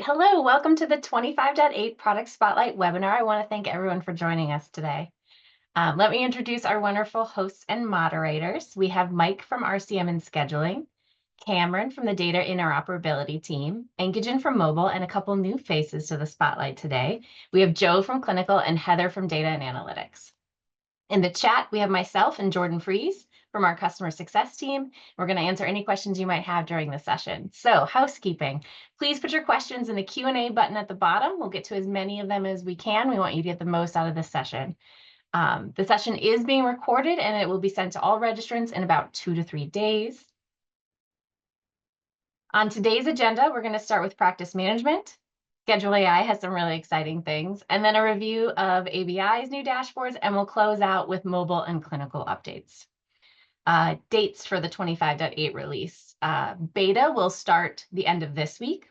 right, hello, welcome to the 25.8 Product Spotlight webinar. I want to thank everyone for joining us today. Let me introduce our wonderful hosts and moderators. We have Mike from RCM and Scheduling, Cameron from the Data Interoperability team, Ankijan from Mobile, and a couple new faces to the spotlight today. We have Joe from Clinical and Heather from Data and Analytics. In the chat, we have myself and Jordan Fries from our customer success team. We're going to answer any questions you might have during the session. So housekeeping, please put your questions in the Q&A button at the bottom. We'll get to as many of them as we can. We want you to get the most out of this session. The session is being recorded and it will be sent to all registrants in about 2 to 3 days. On today's agenda, we're going to start with practice management. Schedule AI has some really exciting things, and then a review of ABI's new dashboards, and we'll close out with mobile and clinical updates. Dates for the 25.8 release. Beta will start the end of this week,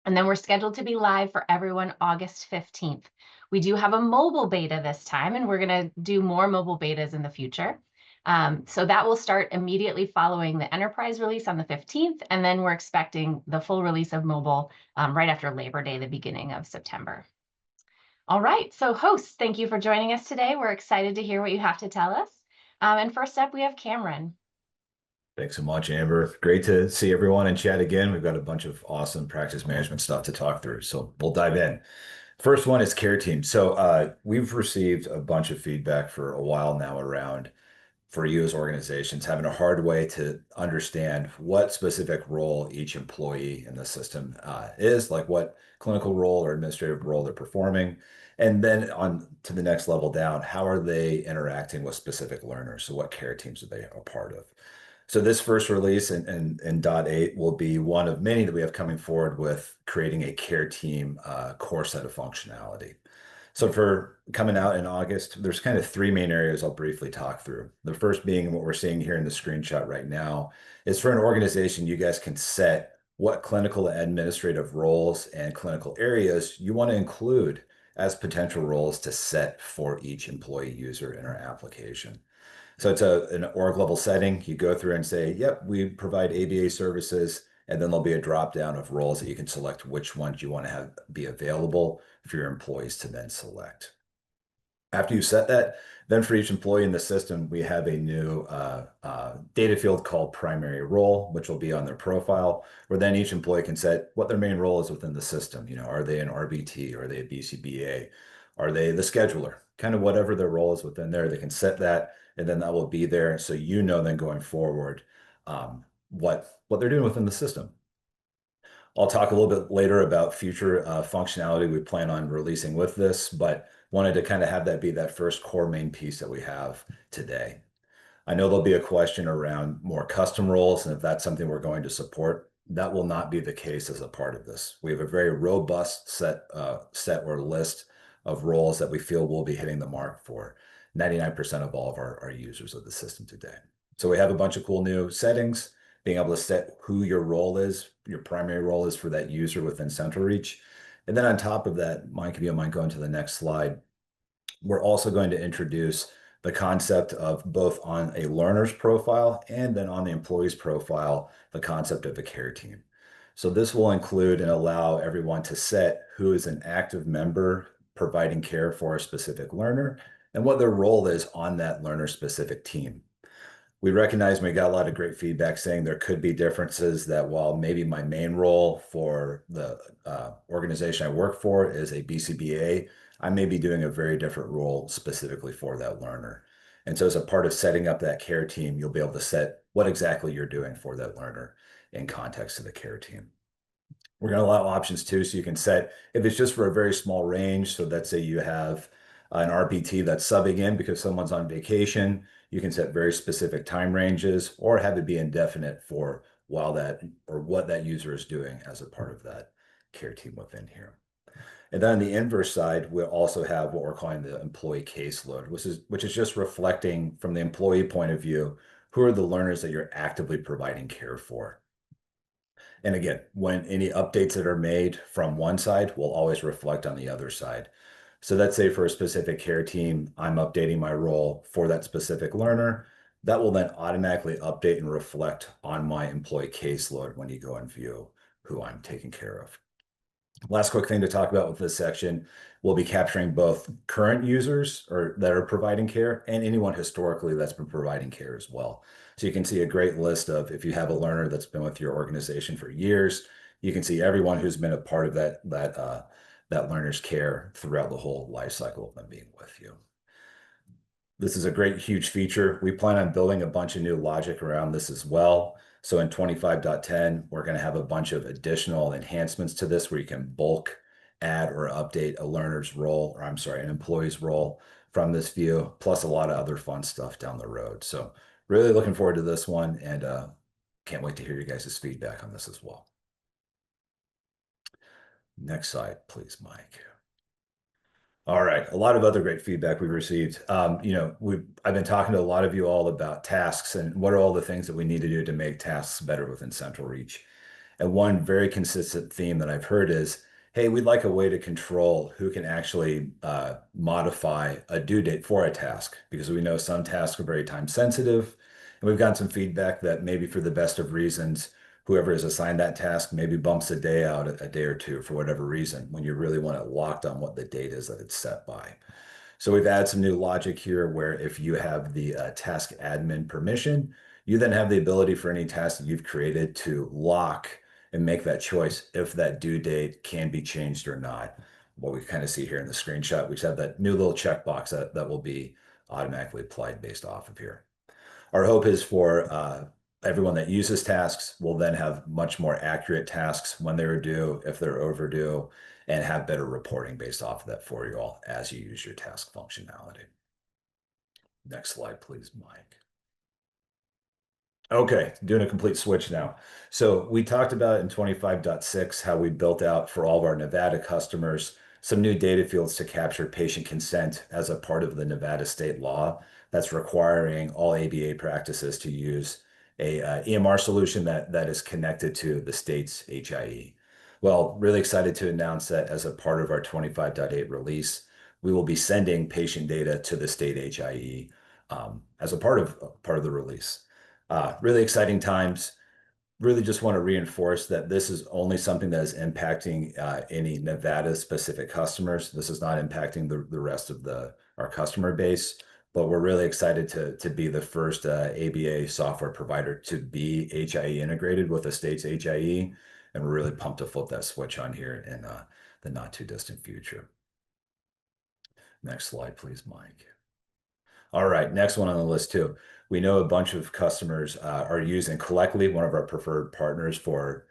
and then we're scheduled to be live for everyone August 15th. We do have a mobile beta this time, and we're going to do more mobile betas in the future. So that will start immediately following the enterprise release on the 15th, and then we're expecting the full release of mobile right after Labor Day, the beginning of September. All right, so hosts, thank you for joining us today. We're excited to hear what you have to tell us. And first up, we have Cameron. Thanks so much, Amber. Great to see everyone in chat again. We've got a bunch of awesome practice management stuff to talk through, so we'll dive in. First one is care team. So we've received a bunch of feedback for a while now around, for you as organizations, having a hard way to understand what specific role each employee in the system is, like what clinical role or administrative role they're performing. And then on to the next level down, how are they interacting with specific learners? So what care teams are they a part of? So this first release in .8 will be one of many that we have coming forward with creating a care team core set of functionality. So for coming out in August, there's kind of 3 main areas I'll briefly talk through. The first being what we're seeing here in the screenshot right now is for an organization, you guys can set what clinical and administrative roles and clinical areas you want to include as potential roles to set for each employee user in our application. So it's an org level setting. You go through and say, yep, we provide ABA services, and then there'll be a drop down of roles that you can select which ones you want to have be available for your employees to then select. After you set that, then for each employee in the system, we have a new data field called primary role, which will be on their profile, where then each employee can set what their main role is within the system. You know, are they an RBT? Are they a BCBA? Are they the scheduler? Kind of whatever their role is within there, they can set that, and then that will be there. So you know then going forward what they're doing within the system. I'll talk a little bit later about future functionality we plan on releasing with this, but wanted to kind of have that be that first core main piece that we have today. I know there'll be a question around more custom roles, and if that's something we're going to support, that will not be the case as a part of this. We have a very robust set or list of roles that we feel will be hitting the mark for 99% of all of our users of the system today. So we have a bunch of cool new settings, being able to set who your role is, your primary role is for that user within CentralReach. And then on top of that, Mike, if you don't mind going to the next slide, we're also going to introduce the concept of both on a learner's profile and then on the employee's profile, the concept of a care team. So this will include and allow everyone to set who is an active member providing care for a specific learner and what their role is on that learner-specific team. We recognize we got a lot of great feedback saying there could be differences that while maybe my main role for the organization I work for is a BCBA, I may be doing a very different role specifically for that learner. And so as a part of setting up that care team, you'll be able to set what exactly you're doing for that learner in context of the care team. We're going to allow options too, so you can set, if it's just for a very small range, so let's say you have an RPT that's subbing in because someone's on vacation, you can set very specific time ranges or have it be indefinite for while that or what that user is doing as a part of that care team within here. And then on the inverse side, we'll also have what we're calling the employee caseload, which is just reflecting from the employee point of view, who are the learners that you're actively providing care for. And again, when any updates that are made from one side will always reflect on the other side. So let's say for a specific care team, I'm updating my role for that specific learner. That will then automatically update and reflect on my employee caseload when you go and view who I'm taking care of. Last quick thing to talk about with this section, we'll be capturing both current users or that are providing care and anyone historically that's been providing care as well. So you can see a great list of, if you have a learner that's been with your organization for years, you can see everyone who's been a part of that learner's care throughout the whole life cycle of them being with you. This is a great, huge feature. We plan on building a bunch of new logic around this as well. So in 25.10, we're going to have a bunch of additional enhancements to this where you can bulk add or update a learner's role, or I'm sorry, an employee's role from this view, plus a lot of other fun stuff down the road. So really looking forward to this one, and can't wait to hear you guys' feedback on this as well. Next slide, please, Mike. All right, a lot of other great feedback we've received. I've been talking to a lot of you all about tasks and what are all the things that we need to do to make tasks better within CentralReach. And one very consistent theme that I've heard is, hey, we'd like a way to control who can actually modify a due date for a task, because we know some tasks are very time sensitive. And we've gotten some feedback that maybe for the best of reasons, whoever is assigned that task maybe bumps a day out a day or two for whatever reason, when you really want it locked on what the date is that it's set by. So we've added some new logic here where if you have the task admin permission, you then have the ability for any task that you've created to lock and make that choice if that due date can be changed or not. What we kind of see here in the screenshot, we just have that new little checkbox that will be automatically applied based off of here. Our hope is for everyone that uses tasks will then have much more accurate tasks when they're due, if they're overdue, and have better reporting based off of that for you all as you use your task functionality. Next slide, please, Mike. Okay, doing a complete switch now. So we talked about in 25.6 how we built out for all of our Nevada customers some new data fields to capture patient consent as a part of the Nevada state law that's requiring all ABA practices to use a EMR solution that is connected to the state's HIE. Well, really excited to announce that as a part of our 25.8 release, we will be sending patient data to the state HIE as a part of the release. Really exciting times. Really just want to reinforce that this is only something that is impacting any Nevada specific customers. This is not impacting the rest of our customer base, but we're really excited to be the first ABA software provider to be HIE integrated with the state's HIE. And we're really pumped to flip that switch on here in the not too distant future. Next slide, please, Mike. All right, next one on the list too. We know a bunch of customers are using Collectly, one of our preferred partners, for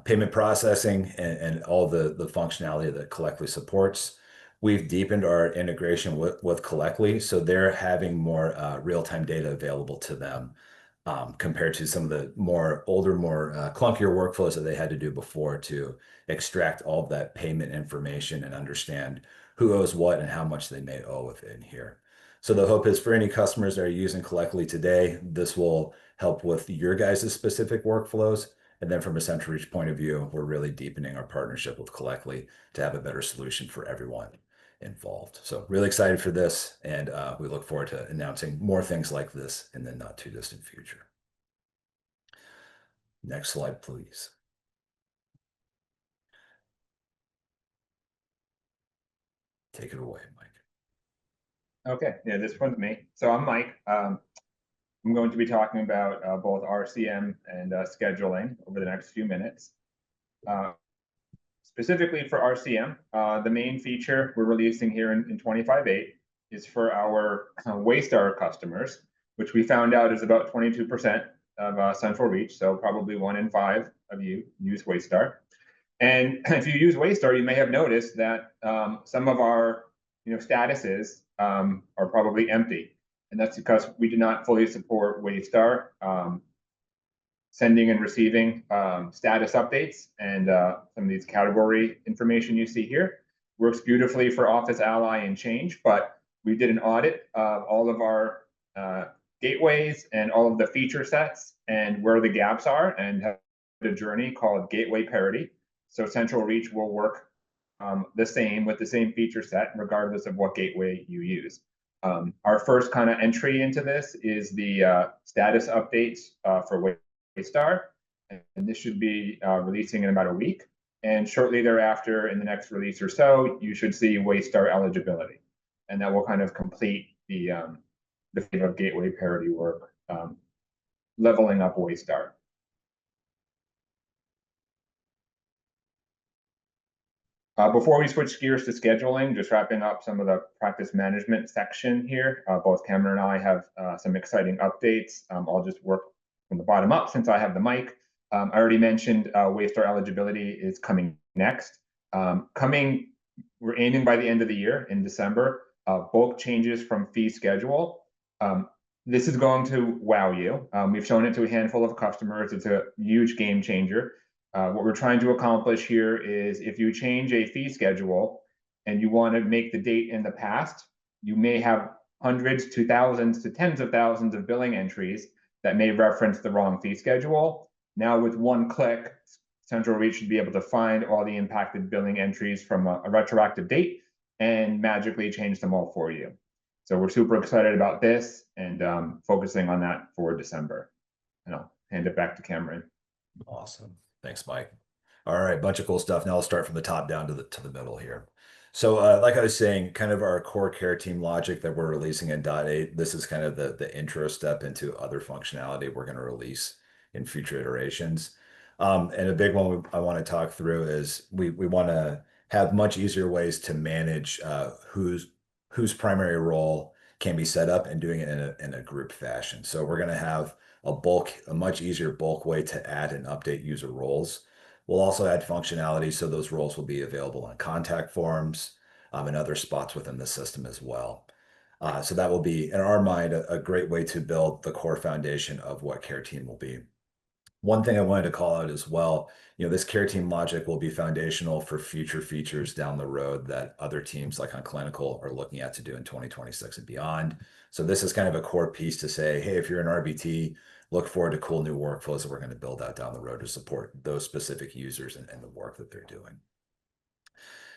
payment processing and all the functionality that Collectly supports. We've deepened our integration with Collectly, so they're having more real-time data available to them compared to some of the older, more clunkier workflows that they had to do before to extract all of that payment information and understand who owes what and how much they may owe within here. So the hope is for any customers that are using Collectly today, this will help with your guys' specific workflows. And then from a CentralReach point of view, we're really deepening our partnership with Collectly to have a better solution for everyone involved. So really excited for this, and we look forward to announcing more things like this in the not too distant future. Next slide, please. Take it away, Mike. Okay, yeah, this one's me. So I'm Mike. I'm going to be talking about both RCM and scheduling over the next few minutes. Specifically for RCM, the main feature we're releasing here in 25.8 is for our Waystar customers, which we found out is about 22% of CentralReach, so probably 1 in 5 of you use Waystar. And if you use Waystar, you may have noticed that some of our statuses are probably empty. And that's because we do not fully support Waystar sending and receiving status updates. And some of these category information you see here works beautifully for Office Ally and Change, but we did an audit of all of our gateways and all of the feature sets and where the gaps are, and have a journey called Gateway Parity. So CentralReach will work the same with the same feature set, regardless of what gateway you use. Our first kind of entry into this is the status updates for Waystar, and this should be releasing in about a week. And shortly thereafter, in the next release or so, you should see Waystar eligibility. And that will kind of complete the phase of gateway parity work, leveling up Waystar. Before we switch gears to scheduling, just wrapping up some of the practice management section here. Both Cameron and I have some exciting updates. I'll just work from the bottom up since I have the mic. I already mentioned Waystar eligibility is coming next. We're aiming by the end of the year in December. Bulk changes from fee schedule. This is going to wow you. We've shown it to a handful of customers. It's a huge game changer. What we're trying to accomplish here is if you change a fee schedule and you want to make the date in the past, you may have hundreds to thousands to tens of thousands of billing entries that may reference the wrong fee schedule. Now with one click, CentralReach should be able to find all the impacted billing entries from a retroactive date and magically change them all for you. So we're super excited about this and focusing on that for December. And I'll hand it back to Cameron. Awesome. Thanks, Mike. All right, bunch of cool stuff. Now I'll start from the top down to the middle here. So like I was saying, kind of our core care team logic that we're releasing in .8, this is kind of the intro step into other functionality we're going to release in future iterations. And a big one I want to talk through is we want to have much easier ways to manage whose primary role can be set up and doing it in a group fashion. So we're going to have a much easier bulk way to add and update user roles. We'll also add functionality so those roles will be available on contact forms and other spots within the system as well. So that will be, in our mind, a great way to build the core foundation of what care team will be. One thing I wanted to call out as well, this care team logic will be foundational for future features down the road that other teams like on clinical are looking at to do in 2026 and beyond. So this is kind of a core piece to say, hey, if you're an RBT, look forward to cool new workflows that we're going to build out down the road to support those specific users and the work that they're doing.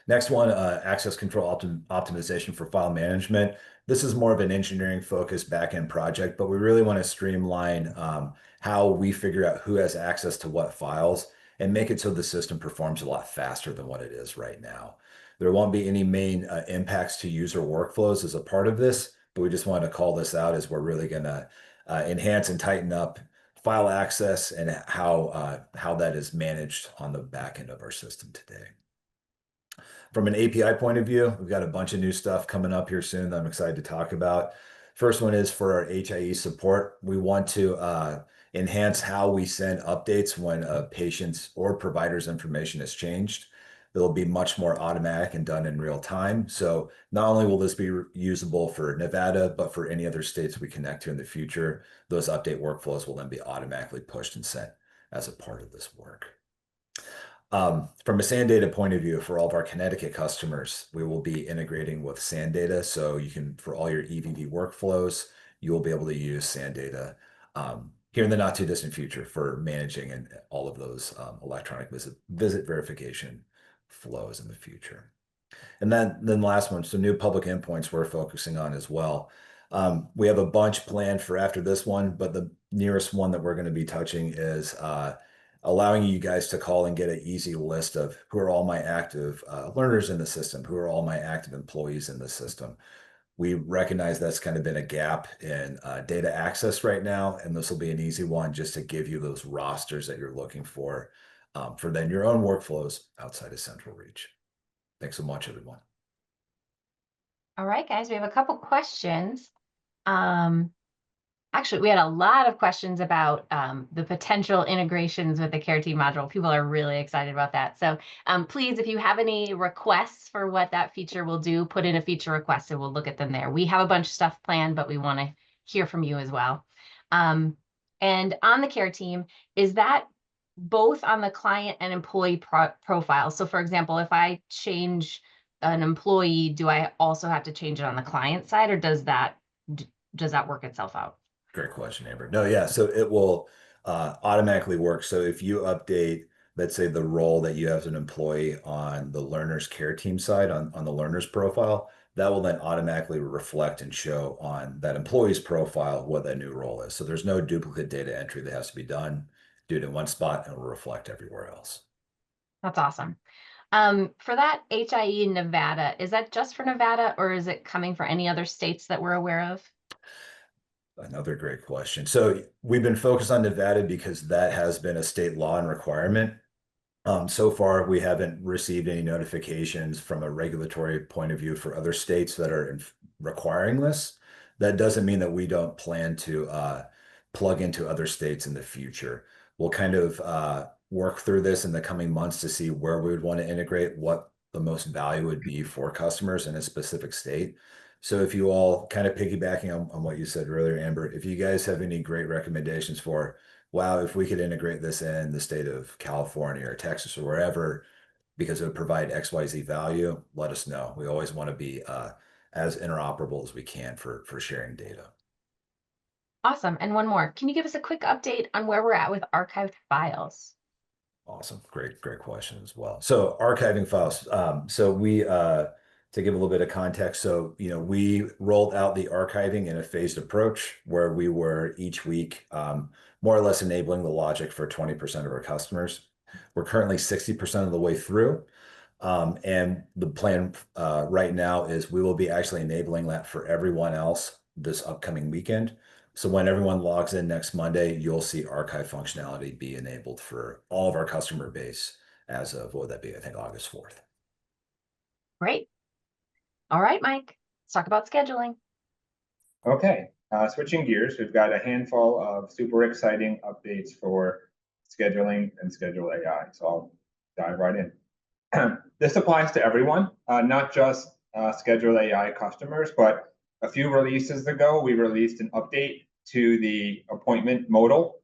Next one, access control optimization for file management. This is more of an engineering focused backend project, but we really want to streamline how we figure out who has access to what files and make it so the system performs a lot faster than what it is right now. There won't be any main impacts to user workflows as a part of this, but we just wanted to call this out as we're really going to enhance and tighten up file access and how that is managed on the back end of our system today. From an API point of view, we've got a bunch of new stuff coming up here soon that I'm excited to talk about. First one is for our HIE support. We want to enhance how we send updates when a patient's or provider's information has changed. It'll be much more automatic and done in real time. So not only will this be usable for Nevada, but for any other states we connect to in the future, those update workflows will then be automatically pushed and sent as a part of this work. From a SAN data point of view, for all of our Connecticut customers, we will be integrating with SAN data. So you can, for all your EVD workflows, you will be able to use SAN data here in the not too distant future for managing and all of those electronic visit verification flows in the future. And then the last one, so new public endpoints we're focusing on as well. We have a bunch planned for after this one, but the nearest one that we're going to be touching is allowing you guys to call and get an easy list of who are all my active learners in the system, who are all my active employees in the system. We recognize that's kind of been a gap in data access right now, and this will be an easy one just to give you those rosters that you're looking for then your own workflows outside of CentralReach. Thanks so much, everyone. All right, guys, we have a couple questions. Actually, we had a lot of questions about the potential integrations with the care team module. People are really excited about that. So please, if you have any requests for what that feature will do, put in a feature request and we'll look at them there. We have a bunch of stuff planned, but we want to hear from you as well. And on the care team, is that both on the client and employee profile? So for example, if I change an employee, do I also have to change it on the client side, or does that work itself out? Great question, Amber. No, yeah, so it will automatically work. So if you update, let's say, the role that you have as an employee on the learner's care team side on the learner's profile, that will then automatically reflect and show on that employee's profile what that new role is. So there's no duplicate data entry that has to be done. Do it in one spot and it will reflect everywhere else. That's awesome. For that HIE Nevada, is that just for Nevada or is it coming for any other states that we're aware of? Another great question. So we've been focused on Nevada because that has been a state law and requirement. So far, we haven't received any notifications from a regulatory point of view for other states that are requiring this. That doesn't mean that we don't plan to plug into other states in the future. We'll kind of work through this in the coming months to see where we would want to integrate, what the most value would be for customers in a specific state. So if you all kind of piggybacking on what you said earlier, Amber, if you guys have any great recommendations for wow, if we could integrate this in the state of California or Texas or wherever, because it would provide XYZ value, let us know. We always want to be as interoperable as we can for sharing data. Awesome. And one more. Can you give us a quick update on where we're at with archived files? Awesome. Great question as well. So archiving files. So we, to give a little bit of context, so, we rolled out the archiving in a phased approach where we were each week more or less enabling the logic for 20% of our customers. We're currently 60% of the way through. And the plan right now is we will be actually enabling that for everyone else this upcoming weekend. So when everyone logs in next Monday, you'll see archive functionality be enabled for all of our customer base as of, what would that be? I think August 4th. Great. All right, Mike, let's talk about scheduling. Okay, switching gears, we've got a handful of super exciting updates for scheduling and Schedule AI. So I'll dive right in. This applies to everyone, not just Schedule AI customers, but a few releases ago, we released an update to the appointment modal,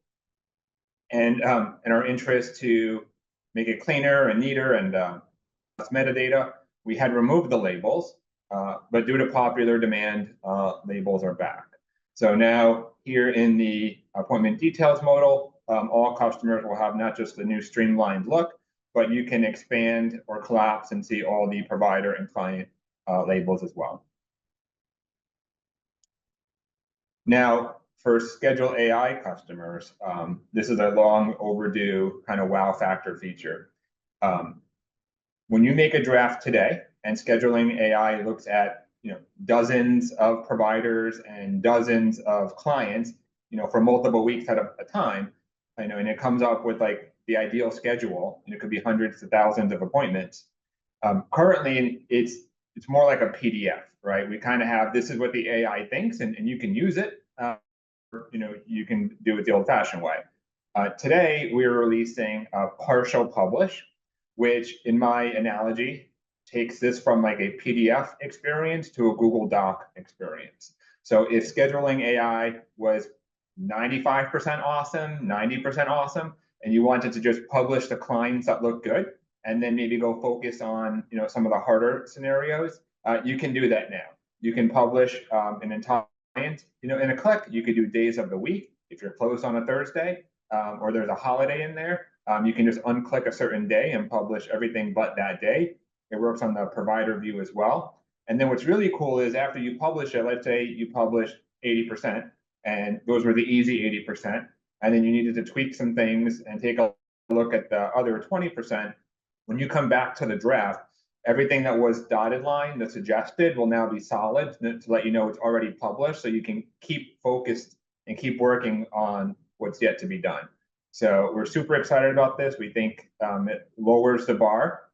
and in our interest to make it cleaner and neater and less metadata, we had removed the labels, but due to popular demand, labels are back. So now here in the appointment details modal, all customers will have not just the new streamlined look, but you can expand or collapse and see all the provider and client labels as well. Now, for Schedule AI customers, this is a long overdue kind of wow factor feature. When you make a draft today and Scheduling AI looks at dozens of providers and dozens of clients, for multiple weeks at a time, and it comes up with like the ideal schedule, and it could be hundreds of thousands of appointments. Currently, it's more like a PDF, right? We kind of have, this is what the AI thinks, and you can use it. You can do it the old-fashioned way. Today, we're releasing a partial publish, which in my analogy takes this from like a PDF experience to a Google Doc experience. So if Scheduling AI was 95% awesome, 90% awesome, and you wanted to just publish the clients that look good, and then maybe go focus on some of the harder scenarios, you can do that now. You can publish an entire client, in a click. You could do days of the week if you're closed on a Thursday, or there's a holiday in there. You can just unclick a certain day and publish everything but that day. It works on the provider view as well. And then what's really cool is after you publish it, let's say you publish 80%, and those were the easy 80%, and then you needed to tweak some things and take a look at the other 20%. When you come back to the draft, everything that was dotted line, the suggested, will now be solid to let you know it's already published, so you can keep focused and keep working on what's yet to be done. So we're super excited about this. We think it lowers the bar.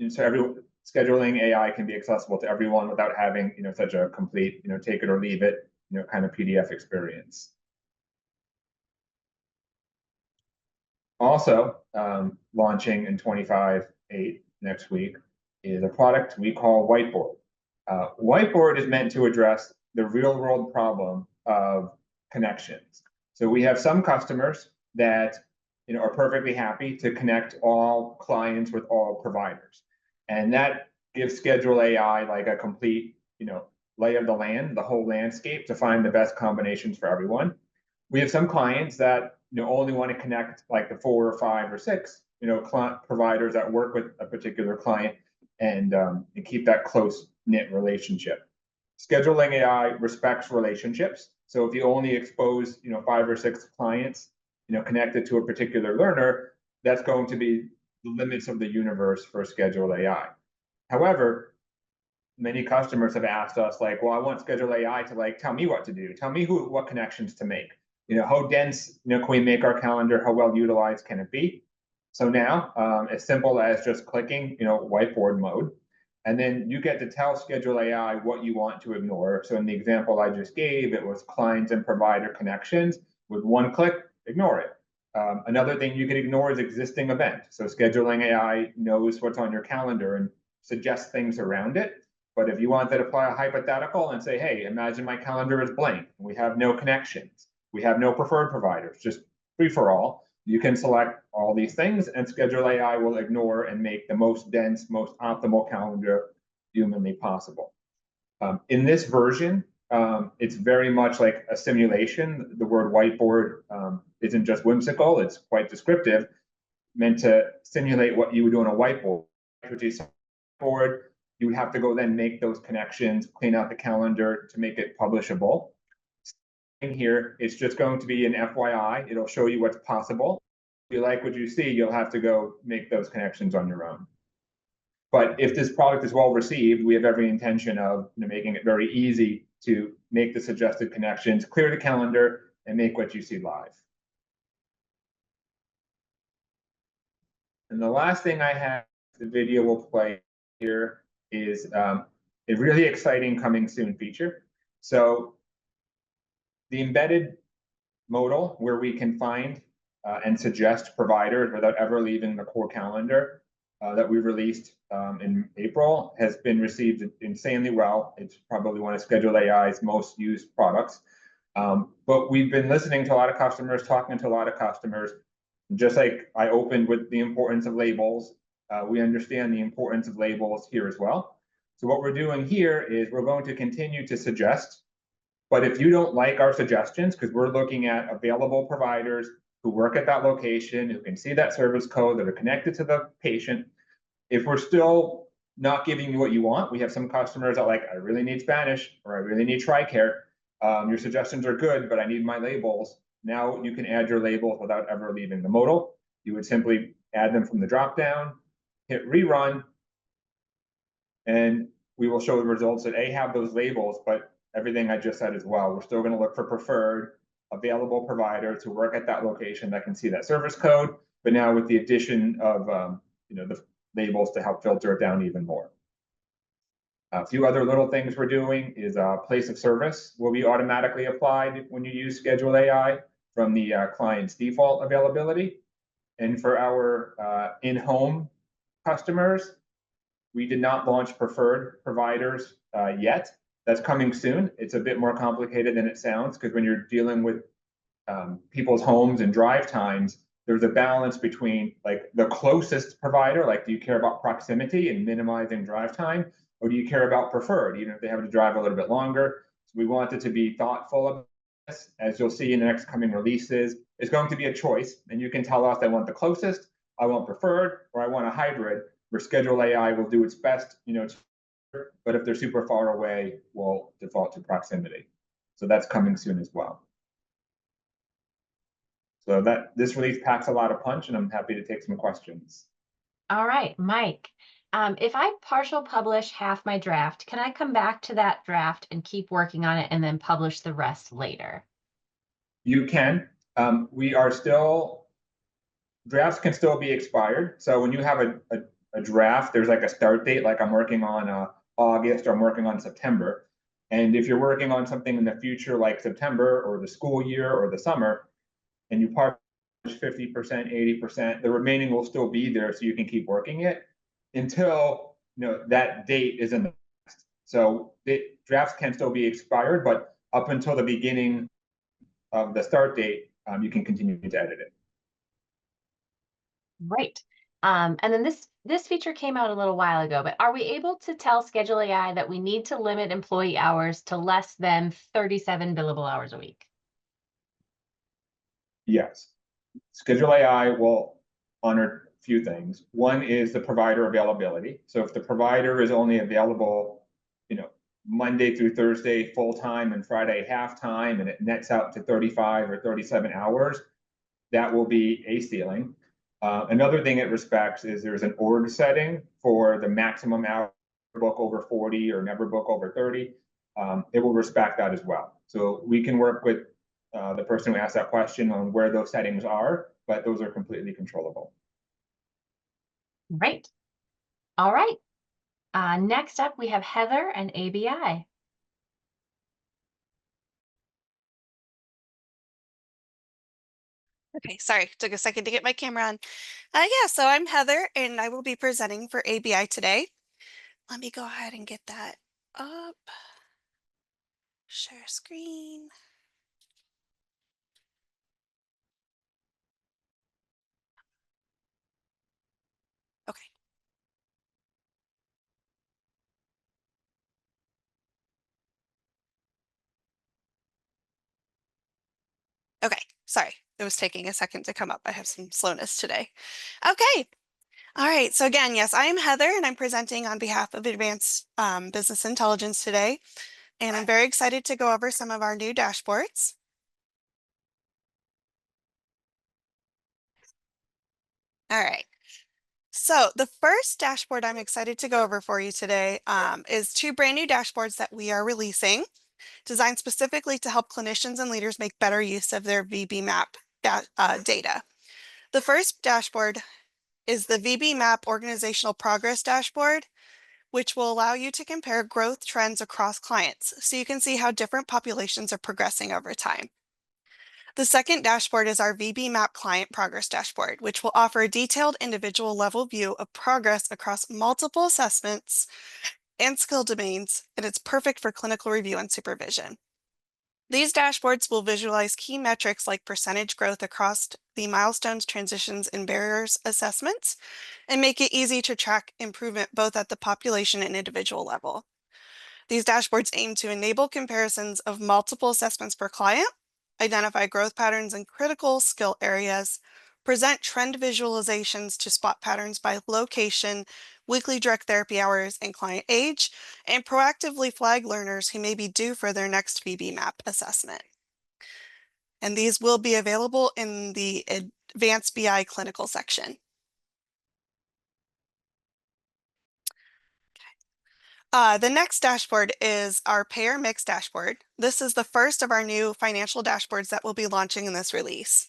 So Scheduling AI can be accessible to everyone without having such a complete take it or leave it kind of PDF experience. Also, launching in 25.8 next week is a product we call Whiteboard. Whiteboard is meant to address the real-world problem of connections. So we have some customers that are perfectly happy to connect all clients with all providers, and that gives Schedule AI like a complete lay of the land, the whole landscape, to find the best combinations for everyone. We have some clients that only want to connect like the 4 or 5 or 6 client providers that work with a particular client, and keep that close knit relationship. Scheduling AI respects relationships. So if you only expose 5 or 6 clients connected to a particular learner, that's going to be the limits of the universe for Schedule AI. However, many customers have asked us, like, well, I want Schedule AI to like tell me what to do, tell me what connections to make. How dense, can we make our calendar? How well utilized can it be? So now, as simple as just clicking, whiteboard mode, and then you get to tell Schedule AI what you want to ignore. So in the example I just gave, it was clients and provider connections. With one click, ignore it. Another thing you can ignore is existing event. So scheduling AI knows what's on your calendar and suggests things around it. But if you want to apply a hypothetical and say, hey, imagine my calendar is blank, we have no connections, we have no preferred providers, just free for all, you can select all these things and Schedule AI will ignore and make the most dense, most optimal calendar humanly possible. In this version, it's very much like a simulation. The word whiteboard isn't just whimsical, it's quite descriptive, meant to simulate what you would do on a whiteboard. You would have to go then make those connections, clean out the calendar to make it publishable. In here, it's just going to be an FYI. It'll show you what's possible. If you like what you see, you'll have to go make those connections on your own. But if this product is well received, we have every intention of making it very easy to make the suggested connections, clear the calendar, and make what you see live. And the last thing I have, the video will play here, is a really exciting coming soon feature. So the embedded modal, where we can find and suggest providers without ever leaving the core calendar that we released in April, has been received insanely well. It's probably one of Schedule AI's most used products. But we've been listening to a lot of customers, talking to a lot of customers. Just like I opened with the importance of labels, we understand the importance of labels here as well. So what we're doing here is we're going to continue to suggest, but if you don't like our suggestions, because we're looking at available providers who work at that location, who can see that service code, that are connected to the patient, if we're still not giving you what you want, we have some customers that like, I really need Spanish, or I really need TRICARE. Your suggestions are good, but I need my labels. Now you can add your labels without ever leaving the modal. You would simply add them from the dropdown, hit rerun, and we will show the results that have those labels, but everything I just said as well. We're still going to look for preferred available providers who work at that location that can see that service code, but now with the addition of the labels to help filter it down even more. A few other little things we're doing is place of service will be automatically applied when you use Schedule AI from the client's default availability. And for our in-home customers, we did not launch preferred providers yet. That's coming soon. It's a bit more complicated than it sounds, because when you're dealing with people's homes and drive times, there's a balance between like the closest provider, like do you care about proximity and minimizing drive time, or do you care about preferred, even if they have to drive a little bit longer? So we wanted to be thoughtful of this. As you'll see in the next coming releases, it's going to be a choice, and you can tell us I want the closest, I want preferred, or I want a hybrid, where Schedule AI will do its best, but if they're super far away, we'll default to proximity. So that's coming soon as well. So this release packs a lot of punch, and I'm happy to take some questions. All right, Mike, if I partial publish half my draft, can I come back to that draft and keep working on it and then publish the rest later? You can. Drafts can still be expired. So when you have a draft, there's like a start date, like I'm working on August, or I'm working on September. And if you're working on something in the future, like September or the school year or the summer, and you publish 50%, 80%, the remaining will still be there, so you can keep working it until that date is in the past. So drafts can still be expired, but up until the beginning of the start date, you can continue to edit it. Right. And then this feature came out a little while ago, but are we able to tell Schedule AI that we need to limit employee hours to less than 37 billable hours a week? Yes. Schedule AI will honor a few things. One is the provider availability. So if the provider is only available, Monday through Thursday full-time and Friday half-time, and it nets out to 35 or 37 hours, that will be a ceiling. Another thing it respects is there's an org setting for the maximum hour book over 40 or never book over 30. It will respect that as well. So we can work with the person who asked that question on where those settings are, but those are completely controllable. Right. All right. Next up, we have Heather and ABI. Okay, sorry, took a second to get my camera on. Yeah, so I'm Heather and I will be presenting for ABI today. Let me go ahead and get that up. Share screen. Okay. Okay, sorry, it was taking a second to come up. I have some slowness today. Okay. All right, so again, yes, I am Heather and I'm presenting on behalf of Advanced Business Intelligence today. And I'm very excited to go over some of our new dashboards. All right. So the first dashboard I'm excited to go over for you today is 2 brand new dashboards that we are releasing, designed specifically to help clinicians and leaders make better use of their VB-MAPP data. The first dashboard is the VB-MAPP Organizational Progress Dashboard, which will allow you to compare growth trends across clients, so you can see how different populations are progressing over time. The second dashboard is our VB-MAPP Client Progress Dashboard, which will offer a detailed individual level view of progress across multiple assessments and skill domains, and it's perfect for clinical review and supervision. These dashboards will visualize key metrics like percentage growth across the milestones, transitions, and barriers assessments, and make it easy to track improvement both at the population and individual level. These dashboards aim to enable comparisons of multiple assessments per client, identify growth patterns in critical skill areas, present trend visualizations to spot patterns by location, weekly direct therapy hours, and client age, and proactively flag learners who may be due for their next VB-MAPP assessment. And these will be available in the Advanced BI clinical section. The next dashboard is our Payor Mix dashboard. This is the first of our new financial dashboards that we'll be launching in this release.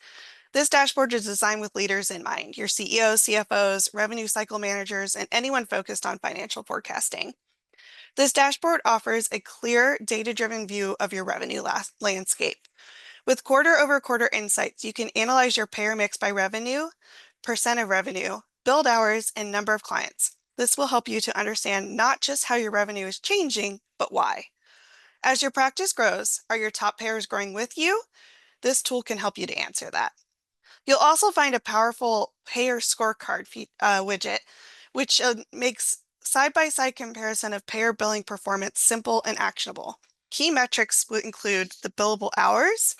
This dashboard is designed with leaders in mind, your CEOs, CFOs, revenue cycle managers, and anyone focused on financial forecasting. This dashboard offers a clear, data-driven view of your revenue landscape. With quarter-over-quarter insights, you can analyze your payer mix by revenue, percent of revenue, billed hours, and number of clients. This will help you to understand not just how your revenue is changing, but why. As your practice grows, are your top payers growing with you? This tool can help you to answer that. You'll also find a powerful payer scorecard widget, which makes side-by-side comparison of payer billing performance simple and actionable. Key metrics will include the billable hours,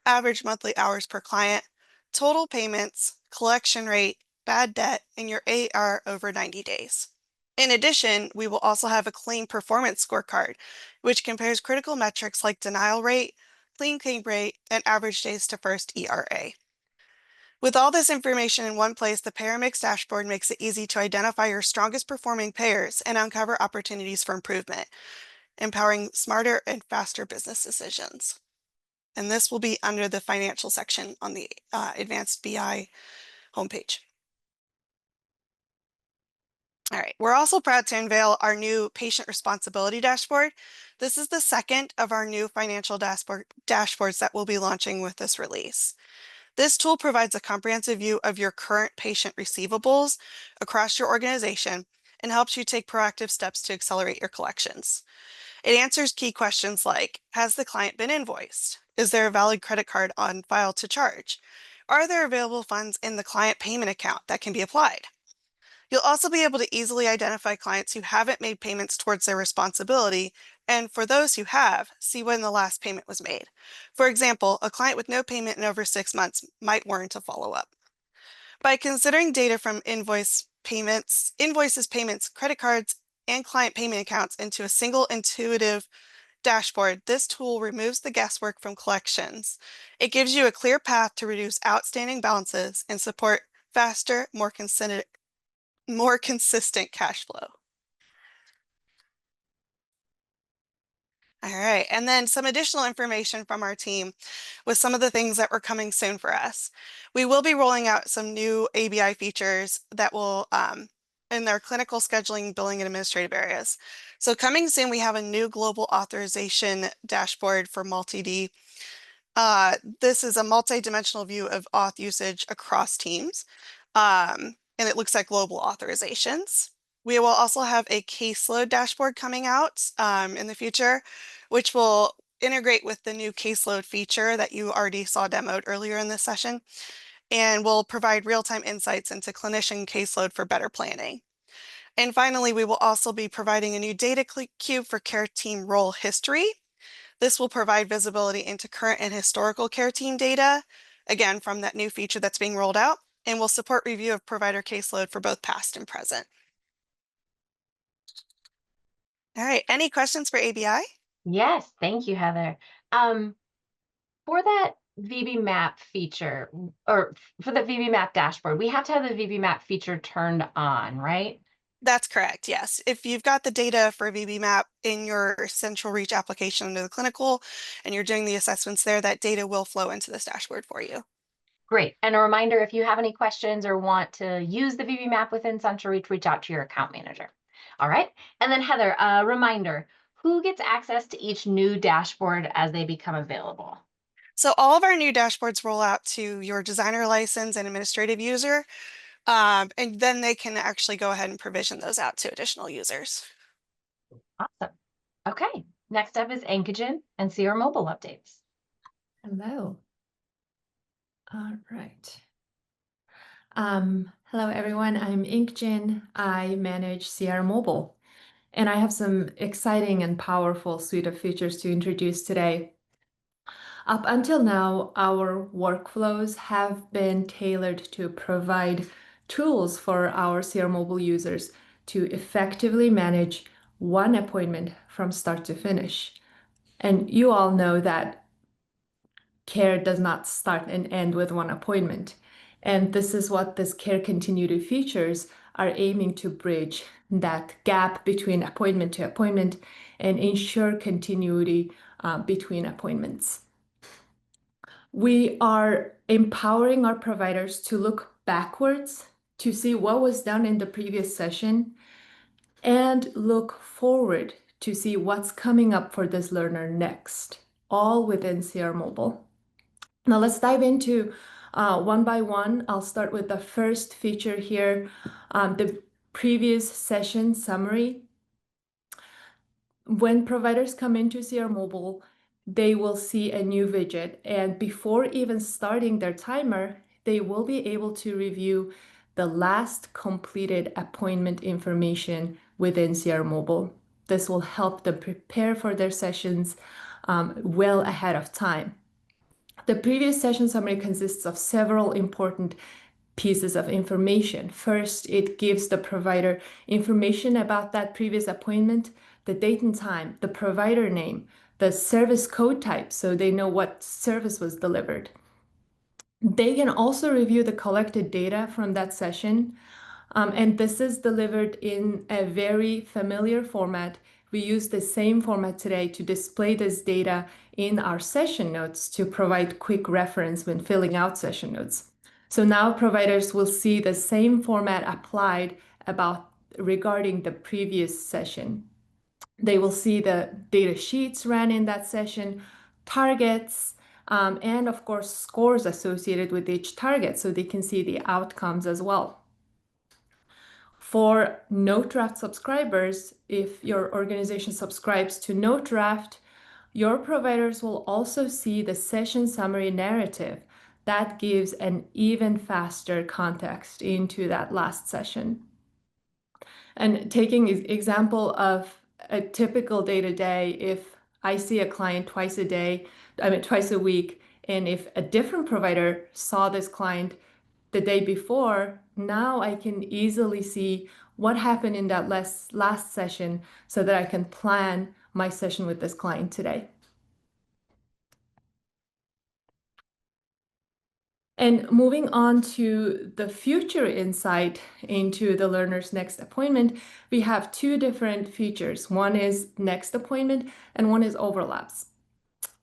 average monthly hours per client, total payments, collection rate, bad debt, and your AR over 90 days. In addition, we will also have a clean performance scorecard, which compares critical metrics like denial rate, clean claim rate, and average days to first ERA. With all this information in one place, the Payor Mix dashboard makes it easy to identify your strongest performing payers and uncover opportunities for improvement, empowering smarter and faster business decisions. And this will be under the financial section on the Advanced BI homepage. All right, we're also proud to unveil our new patient responsibility dashboard. This is the second of our new financial dashboards that we'll be launching with this release. This tool provides a comprehensive view of your current patient receivables across your organization and helps you take proactive steps to accelerate your collections. It answers key questions like, has the client been invoiced? Is there a valid credit card on file to charge? Are there available funds in the client payment account that can be applied? You'll also be able to easily identify clients who haven't made payments towards their responsibility, and for those who have, see when the last payment was made. For example, a client with no payment in over 6 months might warrant a follow-up. By considering data from invoices, payments, credit cards, and client payment accounts into a single intuitive dashboard, this tool removes the guesswork from collections. It gives you a clear path to reduce outstanding balances and support faster, more consistent cash flow. All right, and then some additional information from our team with some of the things that were coming soon for us. We will be rolling out some new ABI features that will in their clinical scheduling, billing, and administrative areas. So coming soon, we have a new global authorization dashboard for MultiD. This is a multi-dimensional view of auth usage across teams, and it looks at global authorizations. We will also have a caseload dashboard coming out in the future, which will integrate with the new caseload feature that you already saw demoed earlier in this session, and will provide real-time insights into clinician caseload for better planning. And finally, we will also be providing a new data cube for care team role history. This will provide visibility into current and historical care team data, again, from that new feature that's being rolled out, and will support review of provider caseload for both past and present. All right, any questions for ABI? Yes, thank you, Heather. For that VB-MAPP feature, or for the VB-MAPP dashboard, we have to have the VB-MAPP feature turned on, right? That's correct, yes. If you've got the data for VB-MAPP in your CentralReach application under the clinical, and you're doing the assessments there, that data will flow into this dashboard for you. Great. And a reminder, if you have any questions or want to use the VB-MAPP within CentralReach, reach out to your account manager. All right. And then Heather, a reminder, who gets access to each new dashboard as they become available? So all of our new dashboards roll out to your designer license and administrative user, and then they can actually go ahead and provision those out to additional users. Awesome. Okay. Next up is Ancogen and CR Mobile updates. Hello. All right. Hello, everyone. I'm Inkjin. I manage CR Mobile, and I have some exciting and powerful suite of features to introduce today. Up until now, our workflows have been tailored to provide tools for our CR Mobile users to effectively manage one appointment from start to finish. And you all know that care does not start and end with one appointment. And this is what this care continuity features are aiming to bridge, that gap between appointment to appointment and ensure continuity between appointments. We are empowering our providers to look backwards to see what was done in the previous session and look forward to see what's coming up for this learner next, all within CR Mobile. Now let's dive into one by one. I'll start with the first feature here, the previous session summary. When providers come into CR Mobile, they will see a new widget, and before even starting their timer, they will be able to review the last completed appointment information within CR Mobile. This will help them prepare for their sessions well ahead of time. The previous session summary consists of several important pieces of information. First, it gives the provider information about that previous appointment, the date and time, the provider name, the service code type, so they know what service was delivered. They can also review the collected data from that session, and this is delivered in a very familiar format. We use the same format today to display this data in our session notes to provide quick reference when filling out session notes. So now providers will see the same format applied regarding the previous session. They will see the data sheets ran in that session, targets, and of course scores associated with each target, so they can see the outcomes as well. For NoteDraft subscribers, if your organization subscribes to NoteDraft, your providers will also see the session summary narrative. That gives an even faster context into that last session. And taking an example of a typical day-to-day, if I see a client twice a week, and if a different provider saw this client the day before, now I can easily see what happened in that last session so that I can plan my session with this client today. And moving on to the future insight into the learner's next appointment, we have two different features. One is next appointment and one is overlaps.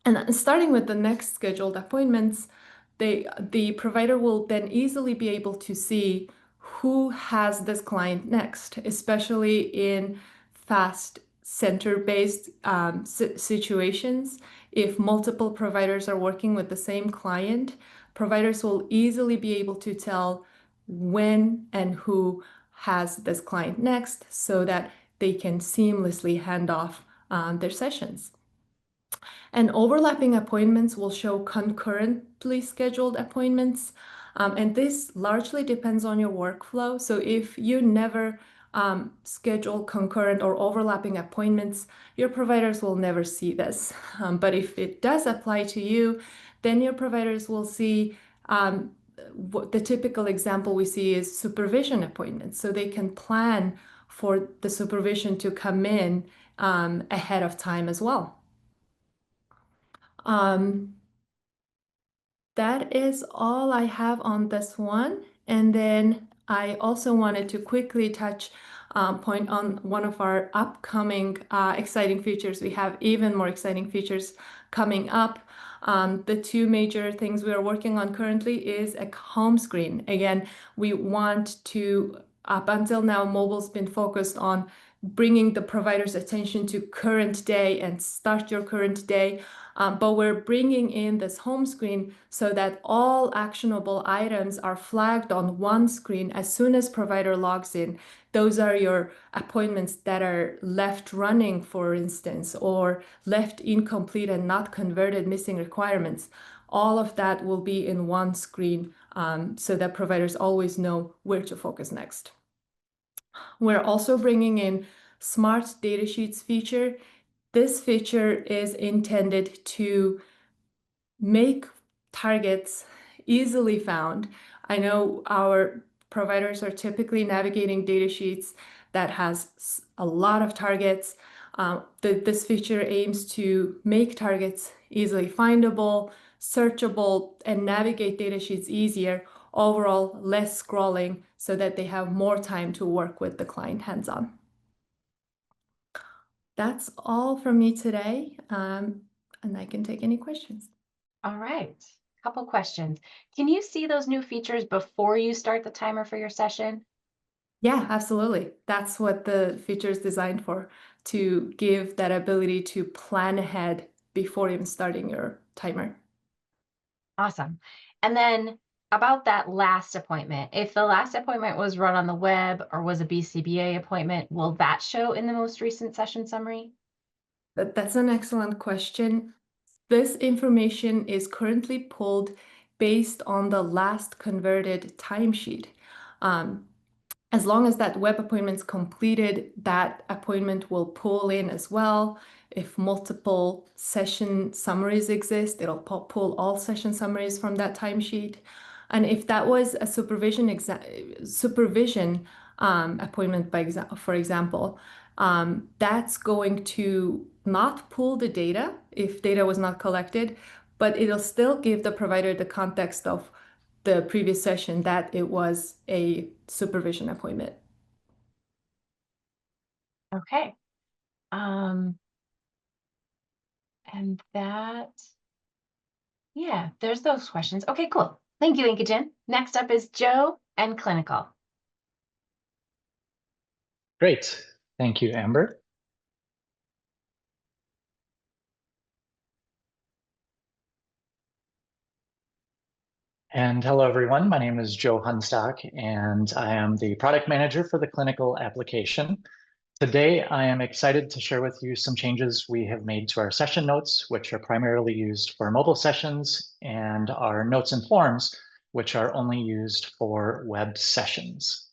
And starting with the next scheduled appointments, the provider will then easily be able to see who has this client next, especially in fast center-based situations. If multiple providers are working with the same client, providers will easily be able to tell when and who has this client next so that they can seamlessly hand off their sessions. And overlapping appointments will show concurrently scheduled appointments. And this largely depends on your workflow. So if you never schedule concurrent or overlapping appointments, your providers will never see this. But if it does apply to you, then your providers will see what the typical example we see is supervision appointments. So they can plan for the supervision to come in ahead of time as well. That is all I have on this one. And then I also wanted to quickly touch point on one of our upcoming exciting features. We have even more exciting features coming up. The two major things we are working on currently is a home screen. Again, we want to, up until now, mobile's been focused on bringing the provider's attention to current day and start your current day. But we're bringing in this home screen so that all actionable items are flagged on one screen as soon as provider logs in. Those are your appointments that are left running, for instance, or left incomplete and not converted, missing requirements. All of that will be in one screen so that providers always know where to focus next. We're also bringing in Smart Data Sheets feature. This feature is intended to make targets easily found. I know our providers are typically navigating data sheets that has a lot of targets. This feature aims to make targets easily findable, searchable, and navigate data sheets easier. Overall, less scrolling so that they have more time to work with the client hands-on. That's all from me today, and I can take any questions. All right, couple questions. Can you see those new features before you start the timer for your session? Yeah, absolutely. That's what the feature is designed for, to give that ability to plan ahead before even starting your timer. Awesome. And then about that last appointment, if the last appointment was run on the web or was a BCBA appointment, will that show in the most recent session summary? That's an excellent question. This information is currently pulled based on the last converted timesheet. As long as that web appointment's completed, that appointment will pull in as well. If multiple session summaries exist, it'll pull all session summaries from that timesheet. And if that was a supervision appointment, for example, that's going to not pull the data if data was not collected, but it'll still give the provider the context of the previous session that it was a supervision appointment. Okay. And that, yeah, there's those questions. Okay, cool. Thank you, Inkajan. Next up is Joe and clinical. Great. Thank you, Amber. And hello, everyone. My name is Joe Hunstock, and I am the product manager for the clinical application. Today, I am excited to share with you some changes we have made to our session notes, which are primarily used for mobile sessions, and our notes and forms, which are only used for web sessions.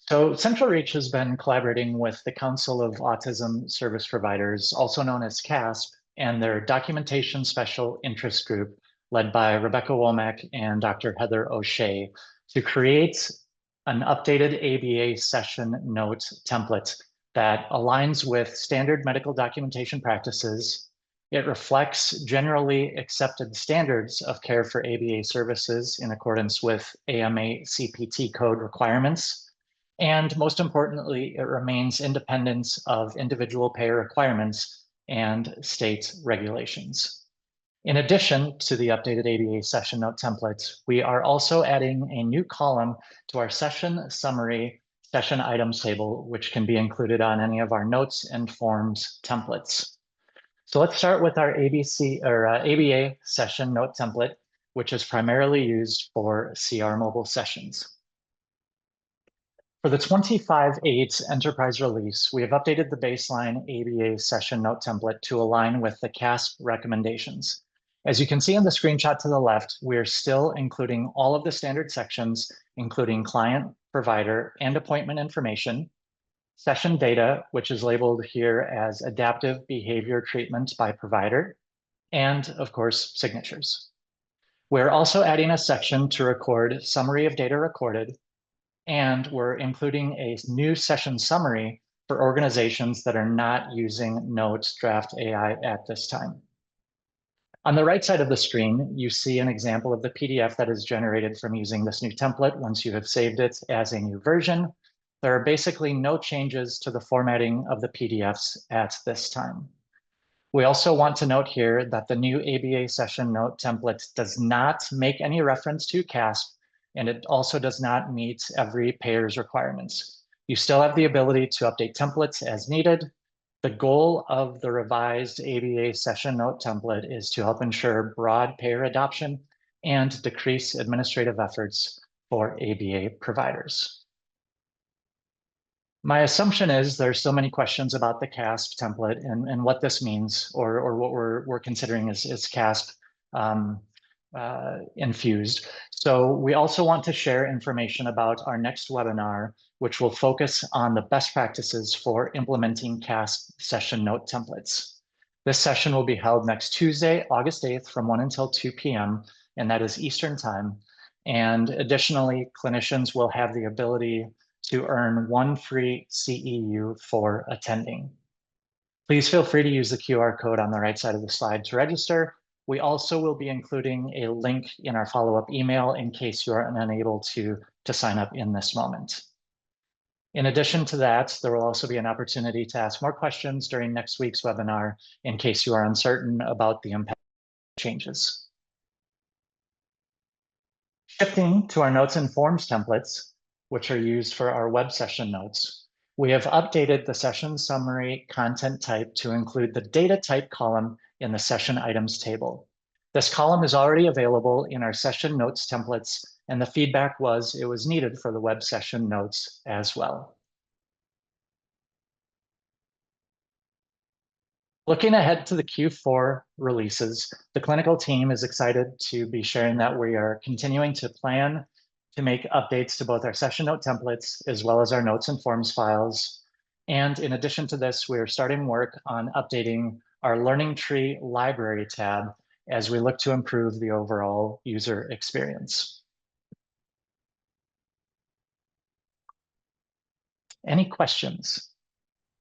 So CentralReach has been collaborating with the Council of Autism Service Providers, also known as CASP, and their documentation special interest group led by Rebecca Womack and Dr. Heather O'Shea to create an updated ABA session note template that aligns with standard medical documentation practices, It reflects generally accepted standards of care for ABA services in accordance with AMA CPT code requirements. And most importantly, it remains independent of individual payer requirements and state regulations. In addition to the updated ABA session note templates, we are also adding a new column to our session summary session items table, which can be included on any of our notes and forms templates. So let's start with our ABA session note template, which is primarily used for CR mobile sessions. For the 25.8 enterprise release, we have updated the baseline ABA session note template to align with the CASP recommendations. As you can see in the screenshot to the left, we are still including all of the standard sections, including client, provider, and appointment information, session data, which is labeled here as adaptive behavior treatment by provider, and of course, signatures. We're also adding a section to record summary of data recorded, and we're including a new session summary for organizations that are not using Notes Draft AI at this time. On the right side of the screen, you see an example of the PDF that is generated from using this new template once you have saved it as a new version. There are basically no changes to the formatting of the PDFs at this time. We also want to note here that the new ABA session note template does not make any reference to CASP, and it also does not meet every payer's requirements. You still have the ability to update templates as needed. The goal of the revised ABA session note template is to help ensure broad payer adoption and decrease administrative efforts for ABA providers. My assumption is there's so many questions about the CASP template and what this means, or what we're considering is CASP infused. So we also want to share information about our next webinar, which will focus on the best practices for implementing CASP session note templates. This session will be held next Tuesday, August 8th from 1 until 2 p.m., and that is Eastern time. And additionally, clinicians will have the ability to earn 1 free CEU for attending. Please feel free to use the QR code on the right side of the slide to register. We also will be including a link in our follow-up email in case you are unable to sign up in this moment. In addition to that, there will also be an opportunity to ask more questions during next week's webinar in case you are uncertain about the impact changes. Shifting to our notes and forms templates, which are used for our web session notes, we have updated the session summary content type to include the data type column in the session items table. This column is already available in our session notes templates, and the feedback was it was needed for the web session notes as well. Looking ahead to the Q4 releases, the clinical team is excited to be sharing that we are continuing to plan to make updates to both our session note templates as well as our notes and forms files. And in addition to this, we're starting work on updating our Learning Tree Library tab as we look to improve the overall user experience. Any questions?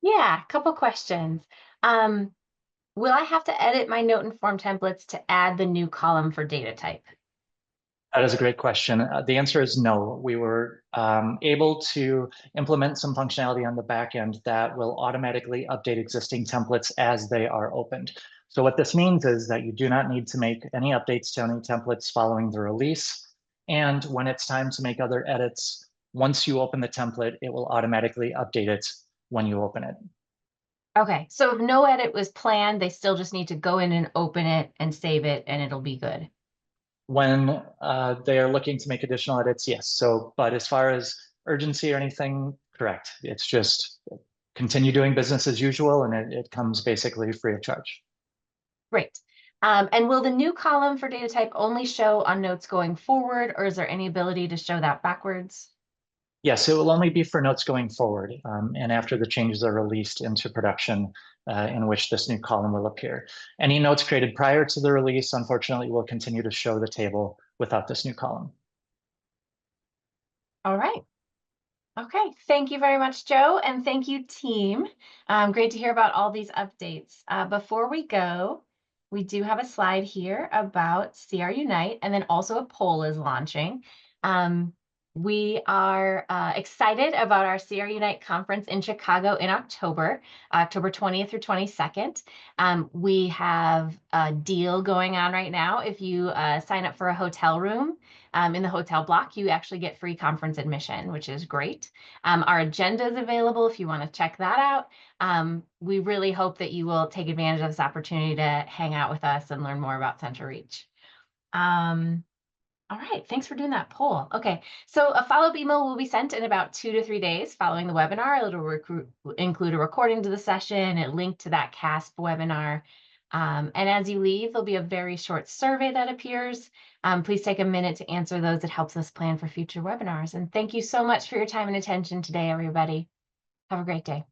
Yeah, a couple questions. Will I have to edit my note and form templates to add the new column for data type? That is a great question. The answer is no. We were able to implement some functionality on the back end that will automatically update existing templates as they are opened. So what this means is that you do not need to make any updates to any templates following the release. And when it's time to make other edits, once you open the template, it will automatically update it when you open it. Okay, so if no edit was planned, they still just need to go in and open it and save it, and it'll be good. When they are looking to make additional edits, yes. So, but as far as urgency or anything, correct. It's just continue doing business as usual, and it comes basically free of charge. Great. And will the new column for data type only show on notes going forward, or is there any ability to show that backwards? Yes, it will only be for notes going forward, and after the changes are released into production, in which this new column will appear. Any notes created prior to the release, unfortunately, will continue to show the table without this new column. All right. Okay, thank you very much, Joe, and thank you, team. Great to hear about all these updates. Before we go, we do have a slide here about CR Unite, and then also a poll is launching. We are excited about our CR Unite conference in Chicago in October, October 20th through 22nd. We have a deal going on right now. If you sign up for a hotel room in the hotel block, you actually get free conference admission, which is great. Our agenda is available if you want to check that out. We really hope that you will take advantage of this opportunity to hang out with us and learn more about CentralReach. All right, thanks for doing that poll. Okay, so a follow-up email will be sent in about 2 to 3 days following the webinar. It'll include a recording to the session, a link to that CASP webinar. And as you leave, there'll be a very short survey that appears. Please take a minute to answer those. It helps us plan for future webinars. And thank you so much for your time and attention today, everybody. Have a great day.